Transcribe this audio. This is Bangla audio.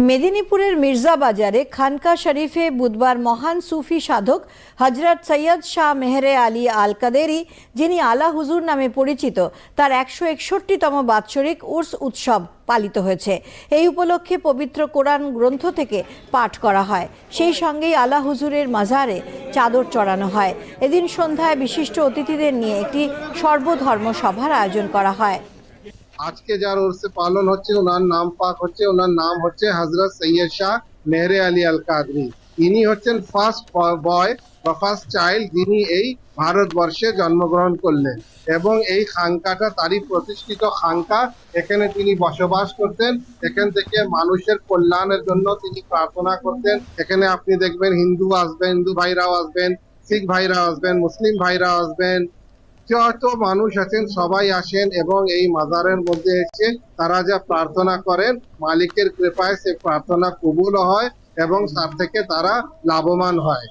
মেদিনীপুরের মির্জা বাজারে খানকা শরীফে বুধবার মহান সুফি সাধক হজরত সৈয়দ শাহ মেহরে আলী আল কাদেরি, যিনি আলা হুজুর নামে পরিচিত, তার 161তম বাৎসরিক উর্স উৎসব পালিত হয়েছে। এই উপলক্ষে পবিত্র কোরআন গ্রন্থ থেকে পাঠ করা হয়। সেই সঙ্গেই আলা হুজুরের মাজারে চাদর চড়ানো হয়। এদিন সন্ধ্যায় বিশিষ্ট অতিথিদের নিয়ে একটি সর্বধর্ম সভার আয়োজন করা হয়। আজকে যার উর্সে পালন হচ্ছে ওনার নাম পাক হচ্ছে, ওনার নাম হচ্ছে হযরত সৈয়দ শাহ মেহরে আলী আল কাদরি। ইনি হচ্ছেন ফার্স্ট বয় বা ফার্স্ট চাইল্ড যিনি এই ভারতবর্ষে জন্মগ্রহণ করলেন, এবং এই খানকাটা তারই প্রতিষ্ঠিত খানকা। এখানে তিনি বসবাস করতেন, এখান থেকে মানুষের কল্যাণের জন্য তিনি প্রার্থনা করতেন। এখানে আপনি দেখবেন হিন্দু আসবেন, হিন্দু ভাইরাও আসবেন, শিখ ভাইরাও আসবেন, মুসলিম ভাইরাও আসবেন, যত মানুষ আছেন সবাই আসেন এবং এই মাজারের মধ্যে এসে তারা যা প্রার্থনা করেন, মালিকের কৃপায় সে প্রার্থনা কবুল হয় এবং তার থেকে তারা লাভবান হয়।